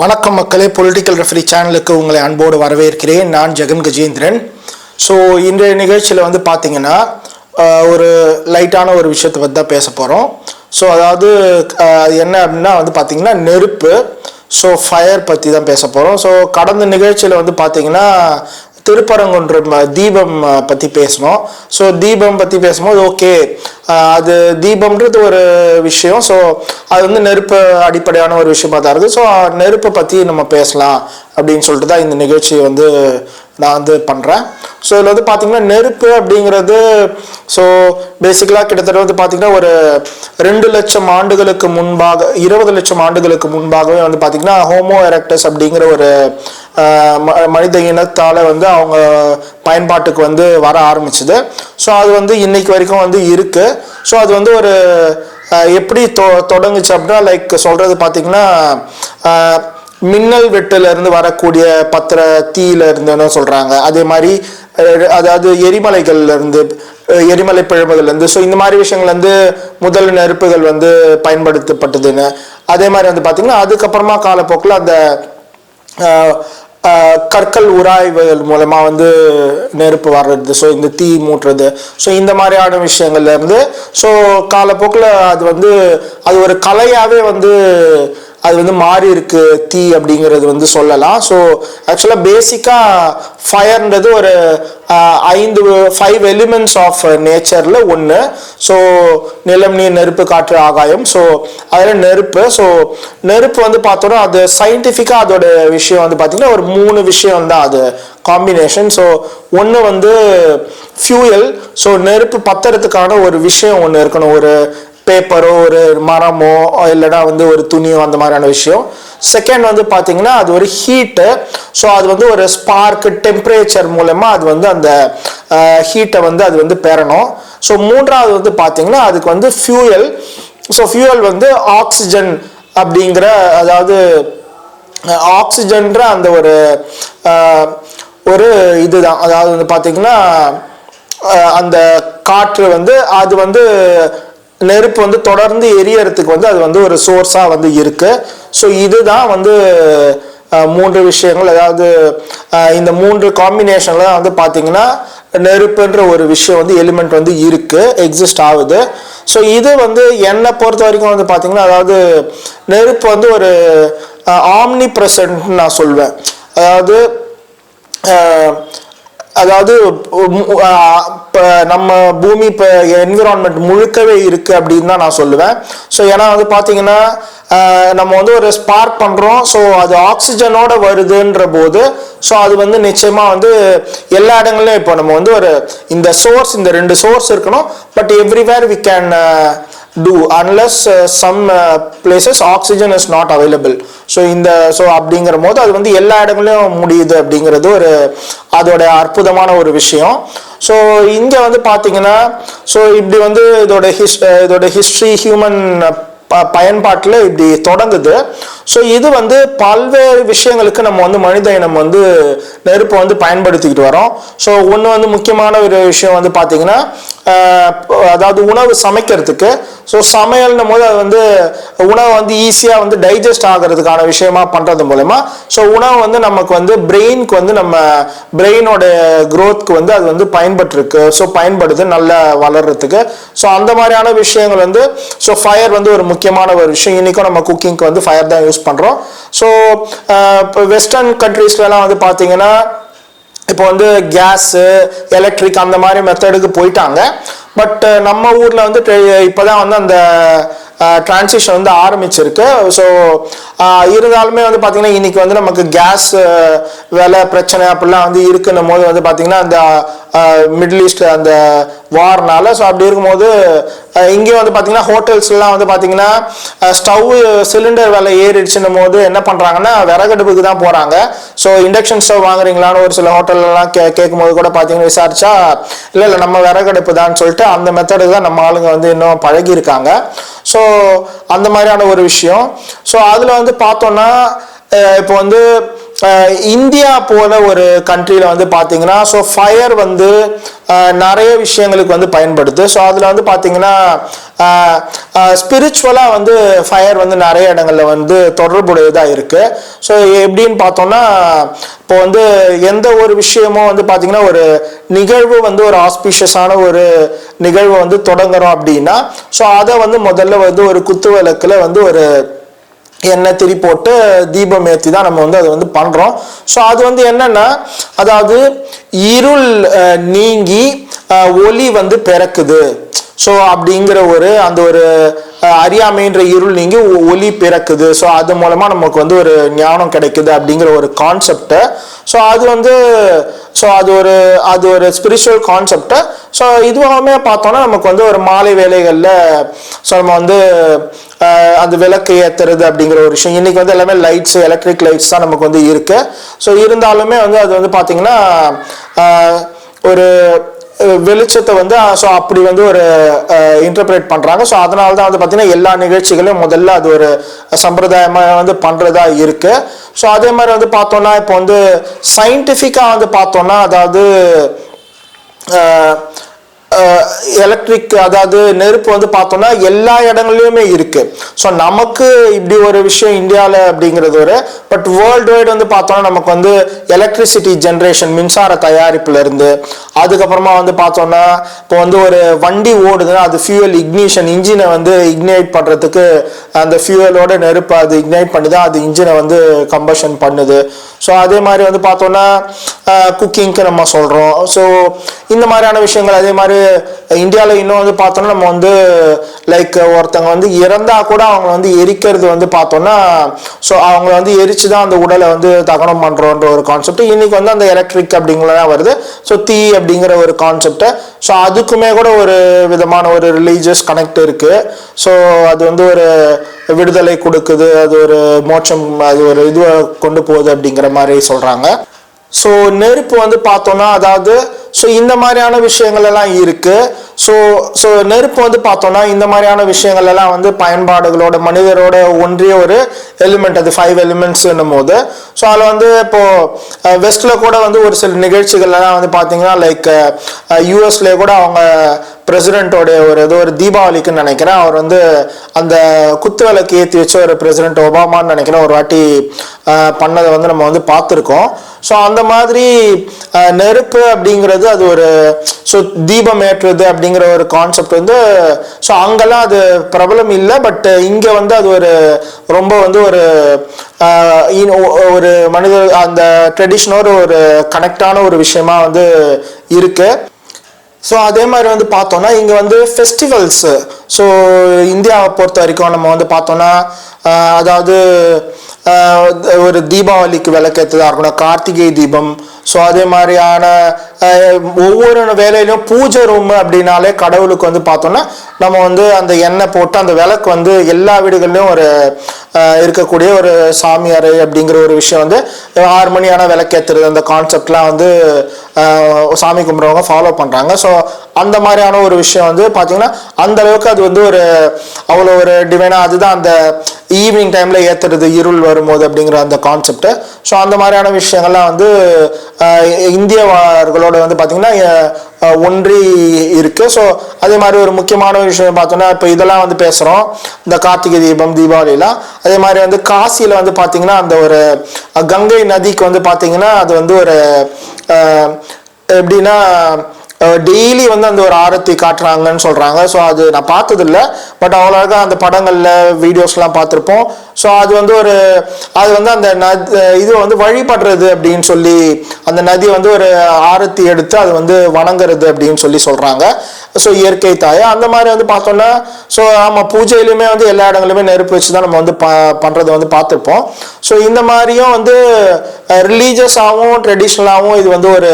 வணக்கம் மக்களே, political referee சேனலுக்கு உங்களை அன்போடு வரவேற்கிறேன். நான் ஜெகன் கஜேந்திரன். ஸோ இன்றைய நிகழ்ச்சியில் வந்து பார்த்தீங்கன்னா ஒரு லைட்டான ஒரு விஷயத்தை பற்றி தான் பேச போகிறோம். ஸோ அதாவது என்ன அப்படின்னா வந்து பார்த்தீங்கன்னா நெருப்பு, ஸோ ஃபயர் பற்றி தான் பேச போகிறோம். ஸோ கடந்த நிகழ்ச்சியில் வந்து பார்த்தீங்கன்னா திருப்பரங்குன்றம் தீபம் பற்றி பேசணும். ஸோ தீபம் பற்றி பேசும்போது ஓகே, அது தீபம்ன்றது ஒரு விஷயம். ஸோ அது வந்து நெருப்பு அடிப்படையான ஒரு விஷயமா தான் இருக்குது. ஸோ நெருப்பை பற்றி நம்ம பேசலாம் அப்படின்னு சொல்லிட்டு தான் இந்த நிகழ்ச்சியை வந்து நான் வந்து பண்ணுறேன். ஸோ இதில் வந்து பார்த்தீங்கன்னா நெருப்பு அப்படிங்கிறது ஸோ பேசிக்கலாக கிட்டத்தட்ட வந்து பார்த்தீங்கன்னா ஒரு 2 லட்சம் ஆண்டுகளுக்கு முன்பாக 20 லட்சம் ஆண்டுகளுக்கு முன்பாகவே வந்து பார்த்தீங்கன்னா ஹோமோ எரெக்டஸ் அப்படிங்கிற ஒரு மனித இனத்தால் வந்து அவங்க பயன்பாட்டுக்கு வந்து வர ஆரம்பிச்சுது. ஸோ அது வந்து இன்னைக்கு வரைக்கும் வந்து இருக்குது. ஸோ அது வந்து ஒரு எப்படி தொடங்குச்சு அப்படின்னா லைக் சொல்கிறது பார்த்தீங்கன்னா மின்னல் வெட்டிலிருந்து வரக்கூடிய பத்திர தீயில இருந்துன்னு சொல்கிறாங்க. அதே மாதிரி அதாவது எரிமலைகள்லேருந்து எரிமலை பிழம்புகள்லேருந்து ஸோ இந்த மாதிரி விஷயங்கள்லேருந்து முதல் நெருப்புகள் வந்து பயன்படுத்தப்பட்டதுன்னு. அதே மாதிரி வந்து பார்த்திங்கன்னா அதுக்கப்புறமா காலப்போக்கில் அந்த கற்கள் உராய்வுகள் மூலமாக வந்து நெருப்பு வர்றது, ஸோ இந்த தீ மூட்டுறது, ஸோ இந்த மாதிரியான விஷயங்கள்லேருந்து ஸோ காலப்போக்கில் அது வந்து அது ஒரு கலையாகவே வந்து அது வந்து மாறி இருக்கு தீ அப்படிங்கிறது வந்து சொல்லலாம். ஸோ ஆக்சுவலாக பேசிக்காக ஃபயர்ன்றது ஒரு 5 எலிமெண்ட்ஸ் ஆஃப் நேச்சரில் ஒன்று. ஸோ நிலம், நீர், நெருப்பு, காற்று, ஆகாயம். ஸோ அதில் நெருப்பு. ஸோ நெருப்பு வந்து பார்த்தோன்னா அது சயின்டிஃபிக்காக அதோட விஷயம் வந்து பார்த்திங்கன்னா ஒரு 3 விஷயம் தான் அது காம்பினேஷன். ஸோ ஒன்று வந்து ஃபியூயல். ஸோ நெருப்பு பத்துறதுக்கான ஒரு விஷயம் ஒன்று இருக்கணும், ஒரு பேப்பரோ ஒரு மரமோ இல்லைனா வந்து ஒரு துணியோ அந்த மாதிரியான விஷயம். செகண்ட் வந்து பார்த்தீங்கன்னா அது ஒரு ஹீட்டு. ஸோ அது வந்து ஒரு ஸ்பார்க்கு டெம்பரேச்சர் மூலமாக அது வந்து அந்த ஹீட்டை வந்து அது வந்து பெறணும். ஸோ மூன்றாவது வந்து பார்த்தீங்கன்னா அதுக்கு வந்து ஃபியூயல். ஸோ ஃபியூயல் வந்து ஆக்சிஜன் அப்படிங்கிற, அதாவது ஆக்சிஜன்ற அந்த ஒரு இதுதான். அதாவது வந்து பார்த்தீங்கன்னா அந்த காற்று வந்து அது வந்து நெருப்பு வந்து தொடர்ந்து எரியறதுக்கு வந்து அது வந்து ஒரு சோர்ஸாக வந்து இருக்கு. ஸோ இதுதான் வந்து 3 விஷயங்கள். அதாவது இந்த 3 காம்பினேஷன்ல தான் வந்து பார்த்தீங்கன்னா நெருப்புன்ற ஒரு விஷயம் வந்து எலிமெண்ட் வந்து இருக்கு, எக்ஸிஸ்ட் ஆகுது. ஸோ இது வந்து என்னை பொறுத்த வரைக்கும் வந்து பார்த்தீங்கன்னா அதாவது நெருப்பு வந்து ஒரு ஆம்னி ப்ரெசன்ட் நான் சொல்வேன். அதாவது இப்போ நம்ம பூமி இப்போ என்விரான்மெண்ட் முழுக்கவே இருக்குது அப்படின்னு தான் நான் சொல்லுவேன். ஸோ ஏன்னா வந்து பார்த்தீங்கன்னா நம்ம வந்து ஒரு ஸ்பார்க் பண்ணுறோம், ஸோ அது ஆக்சிஜனோட வருதுன்ற போது ஸோ அது வந்து நிச்சயமாக வந்து எல்லா இடங்கள்லையும் இப்போ நம்ம வந்து ஒரு இந்த 2 சோர்ஸ் இருக்கணும். But everywhere we can do unless some places oxygen is not available. So அப்படிங்கிற போது அது வந்து எல்லா இடங்களையும் முடியுது அப்படிங்கிறது ஒரு அதோட அற்புதமான ஒரு விஷயம். ஸோ இங்கே வந்து பார்த்தீங்கன்னா ஸோ இப்படி வந்து இதோட ஹிஸ்ட்ரி ஹியூமன் பயன்பாட்டில் இப்படி தொடங்குது. ஸோ இது வந்து பல்வேறு விஷயங்களுக்கு நம்ம வந்து மனித இனம் வந்து நெருப்பை வந்து பயன்படுத்திக்கிட்டு வரோம். ஸோ ஒன்று வந்து முக்கியமான ஒரு விஷயம் வந்து பார்த்தீங்கன்னா அதாவது உணவு சமைக்கிறதுக்கு. ஸோ சமையல்னும் போது அது வந்து உணவு வந்து ஈஸியாக வந்து டைஜஸ்ட் ஆகிறதுக்கான விஷயமா பண்ணுறது மூலமா ஸோ உணவு வந்து நமக்கு வந்து பிரெயினுக்கு வந்து நம்ம பிரெயினோட க்ரோத்துக்கு வந்து அது வந்து பயன்படுது நல்லா வளர்றதுக்கு. ஸோ அந்த மாதிரியான விஷயங்கள் வந்து ஸோ ஃபயர் வந்து ஒரு முக்கியமான ஒரு விஷயம். இன்றைக்கும் நம்ம குக்கிங்க்கு வந்து ஃபயர் தான் யூஸ் பண்ணுறோம். ஸோ இப்போ வெஸ்டர்ன் கண்ட்ரீஸ்லாம் வந்து பார்த்தீங்கன்னா இப்போ வந்து கேஸு, எலக்ட்ரிக் அந்த மாதிரி மெத்தடுக்கு போயிட்டாங்க. பட் நம்ம ஊரில் வந்து இப்போதான் வந்து அந்த டிரான்சிஷன் வந்து ஆரம்பிச்சிருக்கு. ஸோ இருந்தாலுமே வந்து பார்த்தீங்கன்னா இன்னைக்கு வந்து நமக்கு கேஸ் விலை பிரச்சனை அப்படிலாம் வந்து இருக்குன்னும் போது வந்து பார்த்தீங்கன்னா அந்த மிடில் ஈஸ்ட் அந்த வார்னால ஸோ அப்படி இருக்கும்போது இங்கே வந்து பார்த்தீங்கன்னா ஹோட்டல்ஸ்லாம் வந்து பார்த்தீங்கன்னா ஸ்டவ் சிலிண்டர் விலை ஏறிடுச்சுன்னும் போது என்ன பண்ணுறாங்கன்னா விறகடுப்புக்கு தான் போகிறாங்க. ஸோ இண்டக்ஷன் ஸ்டவ் வாங்குறீங்களான்னு ஒரு சில ஹோட்டல்லாம் கேட்கும்போது கூட பார்த்தீங்கன்னா விசாரிச்சா இல்லை நம்ம விறகடுப்பு தான் சொல்லிட்டு அந்த மெத்தடுக்கு தான் நம்ம ஆளுங்க வந்து இன்னும் பழகியிருக்காங்க. ஸோ அந்த மாதிரியான ஒரு விஷயம். ஸோ அதில் வந்து பார்த்தோன்னா இப்போ வந்து இந்தியா போல ஒரு கண்ட்ரியில் வந்து பார்த்தீங்கன்னா ஸோ ஃபயர் வந்து நிறைய விஷயங்களுக்கு வந்து பயன்படுது. ஸோ அதில் வந்து பார்த்தீங்கன்னா ஸ்பிரிச்சுவலாக வந்து ஃபயர் வந்து நிறைய இடங்களில் வந்து தொடர்புடையதாக இருக்குது. ஸோ எப்படின்னு பார்த்தோம்னா இப்போ வந்து எந்த ஒரு விஷயமும் வந்து பார்த்தீங்கன்னா ஒரு நிகழ்வு வந்து ஒரு ஆஸ்பிஷியஸான ஒரு நிகழ்வு வந்து தொடங்குறோம் அப்படின்னா ஸோ அதை வந்து முதல்ல வந்து ஒரு குத்து விளக்கில் வந்து ஒரு எண்ணெய் திரி போட்டு தீபம் ஏற்றி தான் நம்ம வந்து அதை வந்து பண்ணுறோம். ஸோ அது வந்து என்னன்னா அதாவது இருள் நீங்கி ஒளி வந்து பிறக்குது. ஸோ அப்படிங்கிற அந்த ஒரு அறியாமைன்ற இருள் நீங்கி ஒளி பிறக்குது. ஸோ அது மூலமாக நமக்கு வந்து ஒரு ஞானம் கிடைக்குது அப்படிங்கிற ஒரு கான்செப்டை. ஸோ அது வந்து அது ஒரு ஸ்பிரிச்சுவல் கான்செப்டை. ஸோ இதுவாகவே பார்த்தோன்னா நமக்கு வந்து ஒரு மாலை வேலைகளில் ஸோ நம்ம வந்து அந்த விளக்கு ஏற்றுறது அப்படிங்கிற ஒரு விஷயம். இன்னைக்கு வந்து எல்லாமே லைட்ஸ், எலக்ட்ரிக் லைட்ஸ் தான் நமக்கு வந்து இருக்கு. ஸோ இருந்தாலுமே வந்து அது வந்து பார்த்தீங்கன்னா ஒரு வெளிச்சத்தை வந்து ஸோ அப்படி வந்து ஒரு இன்டர்பிரேட் பண்ணுறாங்க. ஸோ அதனால தான் வந்து பார்த்தீங்கன்னா எல்லா நிகழ்ச்சிகளையும் முதல்ல அது ஒரு சம்பிரதாயமாக வந்து பண்ணுறதா இருக்கு. ஸோ அதே மாதிரி வந்து பார்த்தோன்னா இப்போ வந்து சயின்டிஃபிக்காக வந்து பார்த்தோன்னா அதாவது எலக்ட்ரிக் அதாவது நெருப்பு வந்து பார்த்தோம்னா எல்லா இடங்கள்லையுமே இருக்கு. ஸோ நமக்கு இப்படி ஒரு விஷயம் இந்தியாவில் அப்படிங்கிறது ஒரு பட் வேர்ல்டு வைடு வந்து பார்த்தோம்னா நமக்கு வந்து எலக்ட்ரிசிட்டி ஜென்ரேஷன் மின்சார தயாரிப்புல இருந்து அதுக்கப்புறமா வந்து பார்த்தோம்னா இப்போ வந்து ஒரு வண்டி ஓடுதுன்னா அது ஃபியூவல் இக்னிஷன் இன்ஜினை வந்து இக்னைட் பண்ணுறதுக்கு அந்த ஃபியூவலோட நெருப்பு அது இக்னைட் பண்ணி தான் அது இன்ஜினை வந்து கம்பஷன் பண்ணுது. ஸோ அதே மாதிரி வந்து பார்த்தோம்னா குக்கிங்க்கு நம்ம சொல்கிறோம். ஸோ இந்த மாதிரியான விஷயங்கள் அதே மாதிரி இந்தியாவில் இன்னும் வந்து பார்த்தோம்னா நம்ம வந்து லைக் ஒருத்தவங்க வந்து இறந்தா கூட அவங்க வந்து எரிக்கிறது வந்து பார்த்தோம்னா ஸோ அவங்க வந்து எரிச்சு தான் அந்த உடலை வந்து தகனம் பண்ணுறோன்ற ஒரு கான்செப்ட் இன்னைக்கு வந்து அந்த எலக்ட்ரிக் அப்படிங்கிறதான் வருது. ஸோ தீ அப்படிங்கிற ஒரு கான்செப்டை ஸோ அதுக்குமே கூட ஒரு விதமான ஒரு ரிலீஜியஸ் கனெக்ட் இருக்கு. ஸோ அது வந்து ஒரு விடுதலை கொடுக்குது, அது ஒரு மோட்சம், அது ஒரு இதுவை கொண்டு போகுது அப்படிங்கிற மாதிரி சொல்றாங்க. ஸோ நெருப்பு வந்து பார்த்தோம்னா அதாவது ஸோ இந்த மாதிரியான விஷயங்கள் எல்லாம் இருக்கு. ஸோ நெருப்பு வந்து பார்த்தோம்னா இந்த மாதிரியான விஷயங்கள் எல்லாம் வந்து பயன்பாடுகளோட மனிதரோட ஒன்றிய ஒரு எலிமெண்ட், அது 5 எலிமெண்ட்ஸ்ன்னும் போது ஸோ அதில் வந்து இப்போ வெஸ்ட்ல கூட வந்து ஒரு சில நிகழ்ச்சிகள்லாம் வந்து பார்த்தீங்கன்னா லைக் யூஎஸ்ல கூட அவங்க பிரசிடென்ட்டோடைய ஏதோ ஒரு தீபாவளிக்குன்னு நினைக்கிறேன் அவர் வந்து அந்த குத்து விளக்கு ஏற்றி வச்ச ஒரு பிரசிடென்ட் ஒபாமான்னு நினைக்கிறேன் ஒரு வாட்டி பண்ணதை வந்து நம்ம வந்து பார்த்துருக்கோம். ஸோ அந்த மாதிரி நெருப்பு அப்படிங்கிறது அது ஒரு ஸோ தீபம் ஏற்றுறது அப்படிங்கிற ஒரு கான்செப்ட் வந்து ஸோ அங்கெல்லாம் அது பிரபலம் இல்லை. பட் இங்கே வந்து அது ஒரு ரொம்ப வந்து ஒரு மனிதர் அந்த ட்ரெடிஷனோட ஒரு கனெக்டான ஒரு விஷயமா வந்து இருக்கு. ஸோ அதே மாதிரி வந்து பார்த்தோன்னா இங்கே வந்து ஃபெஸ்டிவல்ஸ் ஸோ இந்தியாவை பொறுத்த வரைக்கும் நம்ம வந்து பார்த்தோன்னா அதாவது ஒரு தீபாவளிக்கு விளக்கேற்றதாக இருக்கணும், கார்த்திகை தீபம். ஸோ அதே மாதிரியான ஒவ்வொரு வேலையிலும் பூஜை ரூம் அப்படின்னாலே கடவுளுக்கு வந்து பார்த்தோன்னா நம்ம வந்து அந்த எண்ணெய் போட்டு அந்த விளக்கு வந்து எல்லா வீடுகள்லையும் ஒரு இருக்கக்கூடிய ஒரு சாமி அறை அப்படிங்கிற ஒரு விஷயம் வந்து 6 மணி ஆனால் விளக்கேற்றுறது அந்த கான்செப்ட்லாம் வந்து சாமி கும்பிட்றவங்க ஃபாலோ பண்ணுறாங்க. ஸோ அந்த மாதிரியான ஒரு விஷயம் வந்து பார்த்தீங்கன்னா அந்த அளவுக்கு அது வந்து ஒரு அவ்வளோ ஒரு டிவைனாக அதுதான் அந்த ஈவினிங் டைமில் ஏற்றுறது இருள் வரும்போது அப்படிங்கிற அந்த கான்செப்டு. ஸோ அந்த மாதிரியான விஷயங்கள்லாம் வந்து இந்தியர்களோட வந்து பார்த்தீங்கன்னா ஒன்றி இருக்கு. ஸோ அதே மாதிரி ஒரு முக்கியமான விஷயம் பார்த்தோன்னா இப்போ இதெல்லாம் வந்து பேசுகிறோம் இந்த கார்த்திகை தீபம் தீபாவளிலாம். அதே மாதிரி வந்து காசியில் வந்து பார்த்தீங்கன்னா அந்த ஒரு கங்கை நதிக்கு வந்து பார்த்தீங்கன்னா அது வந்து ஒரு எப்படின்னா டெய்லி வந்து அந்த ஒரு ஆரத்தி காட்டுறாங்கன்னு சொல்கிறாங்க. ஸோ அது நான் பார்த்ததில்ல, பட் அவ்வளோக்கா அந்த படங்களில் வீடியோஸ்லாம் பார்த்துருப்போம். ஸோ அது வந்து அது வந்து அந்த இது வந்து வழிபடுறது அப்படின்னு சொல்லி அந்த நதி வந்து ஒரு ஆரத்தி எடுத்து அது வந்து வணங்குறது அப்படின்னு சொல்லி சொல்கிறாங்க. ஸோ இயற்கை தாயை அந்த மாதிரி வந்து பார்த்தோன்னா ஸோ ஆமாம் பூஜையிலுமே வந்து எல்லா இடங்களுமே நெருப்பு வச்சு தான் நம்ம வந்து பண்ணுறதை வந்து பார்த்துருப்போம். ஸோ இந்த மாதிரியும் வந்து ரிலீஜியஸாகவும் ட்ரெடிஷ்னலாகவும் இது வந்து ஒரு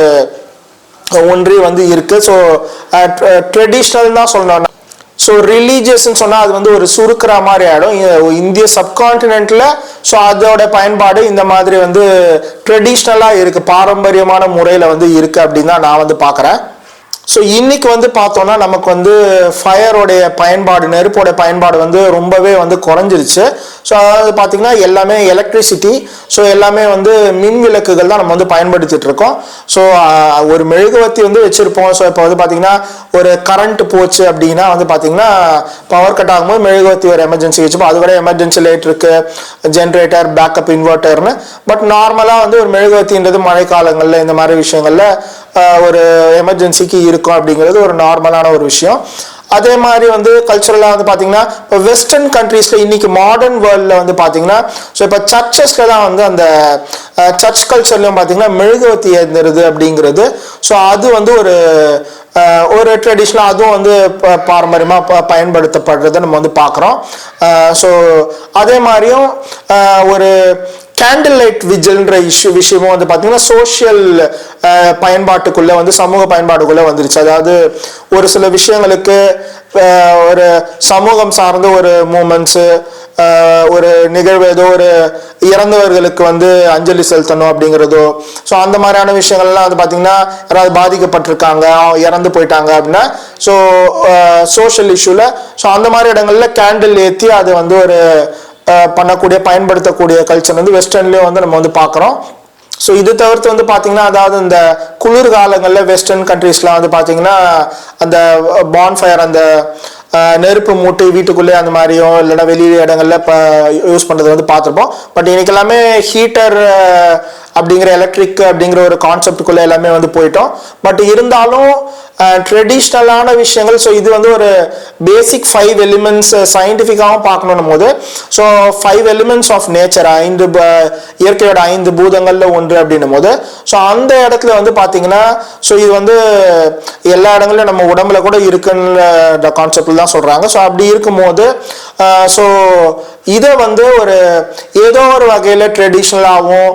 ஒன்றி வந்து இருக்கு. ஸோ ட்ரெடிஷ்னல் தான் சொல்லணும். ஸோ ரிலீஜியஸ்ன்னு சொன்னால் அது வந்து ஒரு சுருக்கிற மாதிரி ஆகிடும் இந்திய சப்கான்டினென்ட்ல. ஸோ அதோட பயன்பாடு இந்த மாதிரி வந்து ட்ரெடிஷ்னலாக இருக்கு, பாரம்பரியமான முறையில் வந்து இருக்கு அப்படின்னு தான் நான் வந்து பார்க்குறேன். ஸோ இன்னைக்கு வந்து பார்த்தோம்னா நமக்கு வந்து ஃபயரோடைய பயன்பாடு, நெருப்போடைய பயன்பாடு வந்து ரொம்பவே வந்து குறைஞ்சிருச்சு. ஸோ அதாவது பார்த்தீங்கன்னா எல்லாமே எலக்ட்ரிசிட்டி, ஸோ எல்லாமே வந்து மின் விளக்குகள் தான் நம்ம வந்து பயன்படுத்திட்டு இருக்கோம். ஸோ ஒரு மெழுகுவர்த்தி வந்து வச்சிருப்போம். ஸோ இப்போ வந்து பார்த்தீங்கன்னா ஒரு கரண்ட் போச்சு அப்படின்னா வந்து பார்த்தீங்கன்னா பவர் கட் ஆகும்போது மெழுகுவர்த்தி ஒரு எமர்ஜென்சி வச்சுப்போம். அது கூட எமர்ஜென்சி லைட் இருக்கு, ஜென்ரேட்டர், பேக்கப் இன்வெர்டர்னு. பட் நார்மலாக வந்து ஒரு மெழுகுவர்த்தின்றது மழை காலங்களில் இந்த மாதிரி விஷயங்கள்ல ஒரு எமர்ஜென்சிக்கு இருக்கும் அப்படிங்கிறது ஒரு நார்மலான ஒரு விஷயம். அதே மாதிரி வந்து கல்ச்சுரலாக வந்து பார்த்தீங்கன்னா இப்போ வெஸ்டர்ன் கண்ட்ரீஸில் இன்னைக்கு மாடர்ன் வேர்ல்டில் வந்து பார்த்தீங்கன்னா ஸோ இப்போ சர்ச்சஸில் தான் வந்து அந்த சர்ச் கல்ச்சர்லையும் பார்த்தீங்கன்னா மெழுகுவர்த்தி ஏந்துறது அப்படிங்கிறது. ஸோ அது வந்து ஒரு ட்ரெடிஷ்னலாக அதுவும் வந்து பாரம்பரியமாக பயன்படுத்தப்படுறதை நம்ம வந்து பார்க்குறோம். ஸோ அதே மாதிரியும் ஒரு கேண்டில் லைட் விஜில்ன்ற விஷயமும் வந்து பார்த்தீங்கன்னா சோஷியல் பயன்பாட்டுக்குள்ளே வந்து சமூக பயன்பாட்டுக்குள்ளே வந்துருச்சு. அதாவது ஒரு சில விஷயங்களுக்கு ஒரு சமூகம் சார்ந்த ஒரு மூமெண்ட்ஸு, ஒரு நிகழ்வு, ஏதோ ஒரு இறந்தவர்களுக்கு வந்து அஞ்சலி செலுத்தணும் அப்படிங்கிறதோ, ஸோ அந்த மாதிரியான விஷயங்கள்லாம் வந்து பார்த்தீங்கன்னா யாராவது பாதிக்கப்பட்டிருக்காங்க, இறந்து போயிட்டாங்க அப்படின்னா ஸோ சோஷியல் இஷ்யூவில் ஸோ அந்த மாதிரி இடங்கள்ல கேண்டில் ஏற்றி அது வந்து ஒரு பண்ணக்கூடிய பயன்படுத்தக்கூடிய கல்ச்சர் வந்து வெஸ்டர்ன்லேயும் வந்து நம்ம வந்து பார்க்குறோம். ஸோ இது தவிர்த்து வந்து பார்த்தீங்கன்னா அதாவது இந்த குளிர்காலங்களில் வெஸ்டர்ன் கண்ட்ரீஸ்லாம் வந்து பார்த்தீங்கன்னா அந்த பான்ஃபயர், அந்த நெருப்பு மூட்டி வீட்டுக்குள்ளே அந்த மாதிரியோ இல்லைன்னா வெளி இடங்கள்ல இப்போ யூஸ் பண்ணுறது வந்து பார்த்துருப்போம். பட் இன்னைக்கு எல்லாமே ஹீட்டர் அப்படிங்கிற எலக்ட்ரிக் அப்படிங்கிற ஒரு கான்செப்டுக்குள்ளே எல்லாமே வந்து போயிட்டோம். பட் இருந்தாலும் ட்ரெடிஷ்னலான விஷயங்கள், ஸோ இது வந்து ஒரு பேசிக் 5 எலிமெண்ட்ஸ் சயின்டிஃபிக்காகவும் பார்க்கணும் போது, ஸோ 5 எலிமெண்ட்ஸ் ஆஃப் நேச்சர், இயற்கையோட 5 பூதங்களில் ஒன்று அப்படின்னும் போது, ஸோ அந்த இடத்துல வந்து பார்த்தீங்கன்னா ஸோ இது வந்து எல்லா இடங்கள்லையும் நம்ம உடம்புல கூட இருக்குன்ற கான்செப்டில் தான் சொல்கிறாங்க. ஸோ அப்படி இருக்கும்போது ஸோ இதை வந்து ஏதோ ஒரு வகையில் ட்ரெடிஷ்னலாகவும்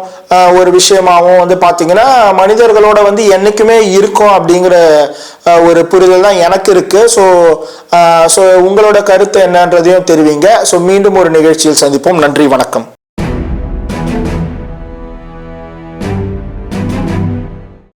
ஒரு விஷயமாகவும் வந்து பார்த்தீங்கன்னா மனிதர்களோட வந்து என்னைக்குமே இருக்கும் அப்படிங்கிற ஒரு புரிதல் தான் எனக்கு இருக்கு. ஸோ உங்களோட கருத்து என்னன்றதையும் தெரிவிங்க. ஸோ மீண்டும் ஒரு நிகழ்ச்சியில் சந்திப்போம். நன்றி, வணக்கம்.